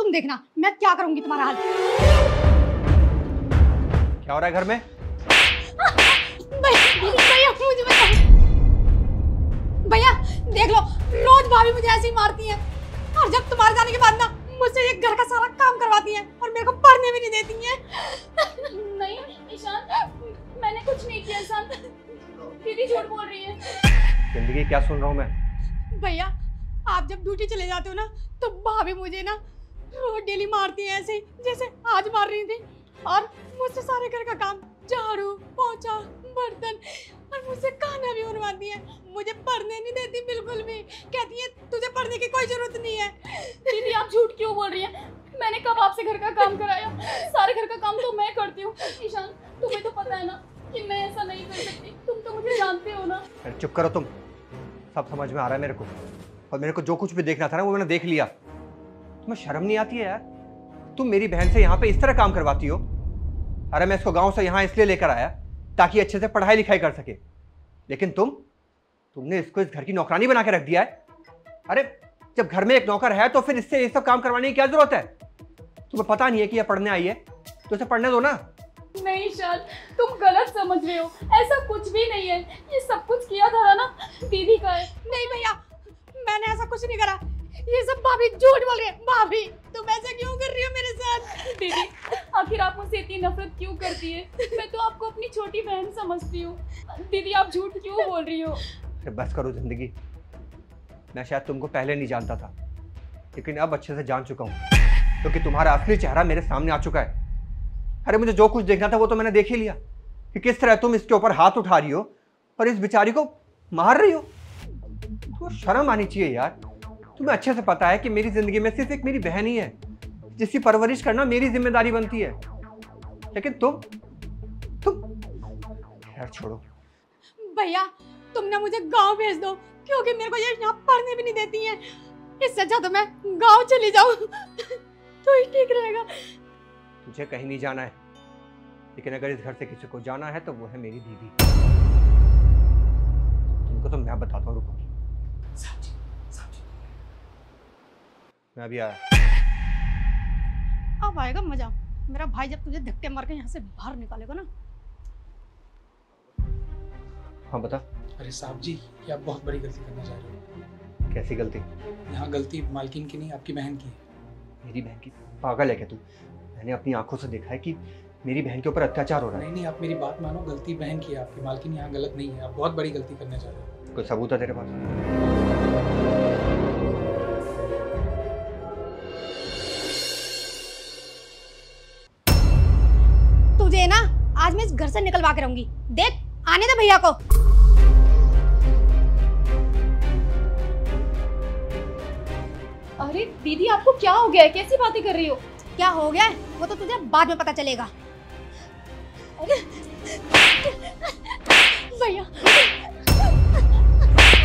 तुम देखना मैं क्या करूंगी तुम्हारा हाल। क्या हो रहा है घर में? भैया मुझे बताओ। भैया देख लो, रोज भाभी मुझे ऐसे ही मारती है और जब तुम्हारे जाने के बाद ना मुझसे ये घर का सारा काम करवाती है और मेरे को पढ़ने भी नहीं देती है। नहीं ईशान, मैंने कुछ नहीं किया। ईशान, दीदी झूठ बोल रही है। जिंदगी क्या सुन रहा हूँ मैं? भैया आप जब ड्यूटी चले जाते हो ना तो भाभी मुझे ना रोज डेली मारती है ऐसे ही जैसे आज मार रही थी और मुझसे सारे घर का काम, झाड़ू पोछा बर्तन और मुझसे खाना भी बनवाती है। मुझे पढ़ने नहीं देती बिल्कुल भी, कहती है तुझे पढ़ने की कोई जरूरत नहीं है। दीदी आप झूठ क्यों बोल रही हैं? मैंने कब आपसे घर का काम कराया? सारे घर का काम तो मैं करती हूँ। ईशान तुम्हें तो पता है ना कि मैं ऐसा नहीं कर सकती, तुम तो मुझे जानते हो ना। अरे चुप करो तुम, सब समझ में आ रहा है मेरे को, और मेरे को जो कुछ भी देखना था ना वो मैंने देख लिया। तुम्हें शर्म नहीं आती है यार? तुम मेरी बहन से यहाँ पे इस तरह काम करवाती हो। अरे मैं इसको गांव से यहाँ इसलिए लेकर आया ताकि अच्छे से पढ़ाई लिखाई कर सके, लेकिन तुमने इसको इस घर की नौकरानी बना के रख दिया है। अरे जब घर में एक नौकर है तो फिर इससे ये सब काम करवाने की क्या जरूरत है? तुम्हें पता नहीं है कि यह पढ़ने आई है तो इसे पढ़ने दो ना। नहीं ईशान, तुम गलत समझ रहे हो, ऐसा कुछ भी नहीं है। ये सब कुछ किया था ना दीदी का है। नहीं भैया मैंने ऐसा कुछ नहीं करा, ये सब भाभी झूठ बोल रही है। भाभी तुम ऐसा क्यों कर रही हो मेरे साथ? दीदी आखिर आप मुझसे इतनी नफरत क्यों करती है? मैं तो आपको अपनी छोटी बहन समझती हूँ। दीदी आप झूठ क्यों बोल रही हो? बस करो जिंदगी, मैं शायद तुमको पहले नहीं जानता था लेकिन अब अच्छे से जान चुका हूँ, क्योंकि तुम्हारा असली चेहरा मेरे सामने आ चुका है। अरे मुझे जो कुछ देखना था वो तो मैंने देख ही लिया कि किस तरह तुम इसके ऊपर हाथ उठा रही हो और इस बेचारी को मार रही हो। तो शर्म आनी चाहिए यार। तुम्हें अच्छे से पता है कि मेरी जिंदगी में सिर्फ एक मेरी बहन ही है जिसकी परवरिश करना मेरी जिम्मेदारी बनती है, लेकिन तुम खैर छोड़ो। भैया तुमने मुझे गांव भेज दो, क्योंकि मेरे को ये यहाँ पढ़ने भी नहीं देती हैं। इससे अच्छा तो मैं गांव चली जाऊं तो ही ठीक रहेगा। तुझे कहीं नहीं जाना है, लेकिन अगर इस घर से किसी को जाना है तो वो है मेरी दीदी। तुमको तो मैं बताता हूँ, रुको। मैं अभी आया। अब आएगा मजा, मेरा भाई जब तुझे धक्के मार के यहाँ से बाहर निकालेगा ना। हाँ बता। अरे साहब जी, ये आप बहुत बड़ी गलती करना चाह रहे हो। कैसी गलती? यहाँ गलती मालकिन की नहीं, आपकी बहन की है। मेरी बहन की? पागल है क्या तू? मैंने अपनी आंखों से देखा है कि मेरी बहन के ऊपर अत्याचार हो रहा है। नहीं, आप मेरी बात मानो, गलती बहन की है आपकी, मालकिन यहाँ गलत नहीं है। आप बहुत बड़ी गलती करने जा रहे हो। कोई सबूत है तेरे पास? तुझे ना आज मैं इस घर से निकलवा के रहूंगी। देख आने दे भैया को। अरे दीदी आपको क्या हो गया है? कैसी बातें कर रही हो? क्या हो गया है वो तो तुझे बाद में पता चलेगा। भैया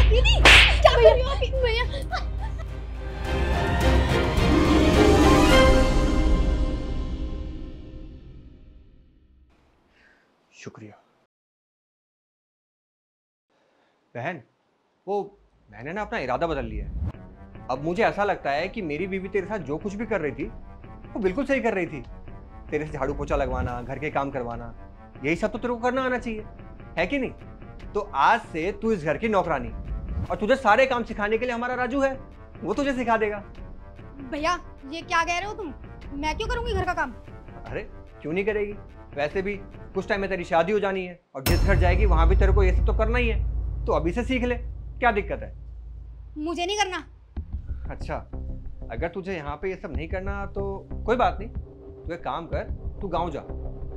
दीदी क्या कर रही हो आप? भैया शुक्रिया बहन। वो मैंने ना अपना इरादा बदल लिया है। अब मुझे ऐसा लगता है कि मेरी बीवी तेरे साथ जो कुछ भी कर रही थी वो बिल्कुल सही कर रही थी। तेरे से झाड़ू पोछा लगवाना, घर के काम करवाना, यही सब तो तेरे को करना आना चाहिए, है कि नहीं? तो आज से तू इस घर की नौकरानी, और तुझे सारे काम सिखाने के लिए हमारा राजू है, वो तुझे सिखा देगा। भैया ये क्या कह रहे हो तुम? मैं क्यों करूंगी घर का काम? अरे क्यों नहीं करेगी? वैसे भी कुछ टाइम में तेरी शादी हो जानी है और जिस घर जाएगी वहां भी तेरे को ये सब तो करना ही है, तो अभी से सीख ले, क्या दिक्कत है? मुझे नहीं करना। अच्छा, अगर तुझे यहाँ पे ये सब नहीं करना तो कोई बात नहीं, तू एक काम कर, तू गांव जा।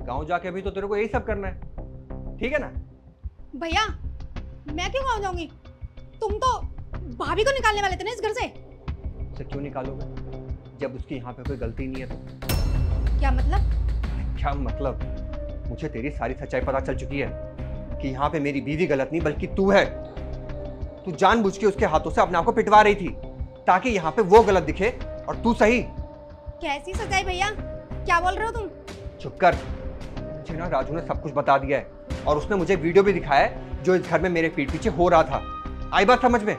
गांव जाके भी तो तेरे को यही सब करना है, ठीक है ना? भैया मैं क्यों गाँव जाऊंगी? तुम तो भाभी को निकालने वाले थे ना इस घर से। उसे क्यों निकालोगे जब उसकी यहाँ पे कोई गलती नहीं है तो? क्या मतलब? क्या मतलब? मुझे तेरी सारी सच्चाई पता चल चुकी है कि यहाँ पे मेरी बीवी गलत नहीं बल्कि तू है। तू जानबूझ के उसके हाथों से अपने आप को पिटवा रही थी ताकि यहाँ पे वो गलत दिखे और तू सही। कैसी सच्चाई भैया? क्या बोल रहे हो तुम? चुप कर। मुझे ना राजू ने सब कुछ बता दिया है और उसने मुझे वीडियो भी दिखाया है जो इस घर में मेरे पीठ पीछे हो रहा था। आई बात समझ में?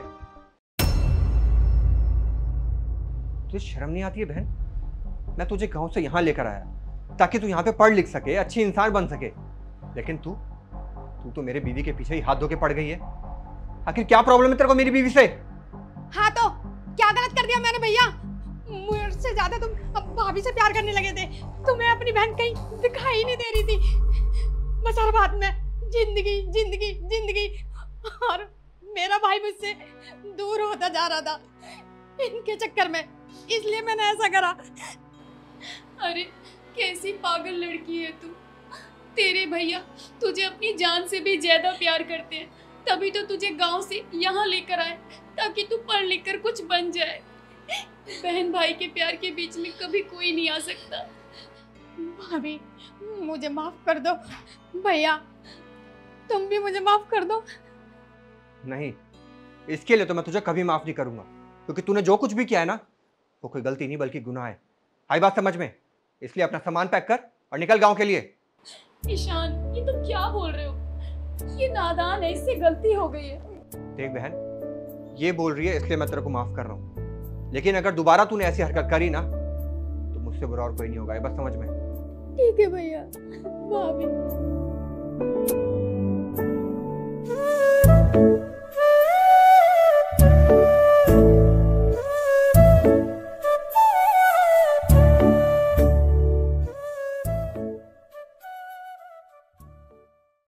तुझे शर्म नहीं आती है बहन? मैं तुझे गांव से यहाँ लेकर आया ताकि तू यहाँ पे पढ़ लिख सके, अच्छी इंसान बन सके। लेकिन तू तो मेरे बीवी के पीछे ही हाथ धो के पड़ गई है। आखिर क्या प्रॉब्लम है तेरे को मेरी बीवी से? हाँ तो क्या गलत कर दिया मैंने भैया? मुझसे ज्यादा तुम अब भाभी से प्यार करने लगे थे। तुम्हें अपनी बहन कहीं दिखाई नहीं दे रही थी। बस हर बात में जिंदगी जिंदगी जिंदगी, और मेरा भाई मुझसे दूर होता जा रहा था इनके चक्कर में, इसलिए मैंने ऐसा करा। अरे कैसी पागल लड़की है तू। तेरे भैया तुझे अपनी जान से भी ज्यादा प्यार करते हैं, तभी तो तुझे गांव से यहाँ लेकर आए ताकि तू पढ़ लिख कर कुछ बन जाए। बहन भाई के प्यार के बीच में कभी कोई नहीं आ सकता। भाभी मुझे माफ कर दो, भैया तुम भी मुझे माफ कर दो। नहीं, इसके लिए तो मैं तुझे कभी माफ नहीं करूंगा, क्योंकि तूने जो कुछ भी किया है ना वो कोई गलती नहीं बल्कि गुनाह है। आई बात समझ में? इसलिए अपना सामान पैक कर और निकल गांव के लिए। ईशान ये तुम क्या बोल रहे हो? ये नादान है, इससे गलती हो गई है। देख बहन, ये बोल रही है इसलिए मैं तेरे को माफ कर रहा हूँ, लेकिन अगर दोबारा तूने ऐसी हरकत करी ना तो मुझसे बुरा और कोई नहीं होगा। ये बस समझ में। ठीक है भैया। भाभी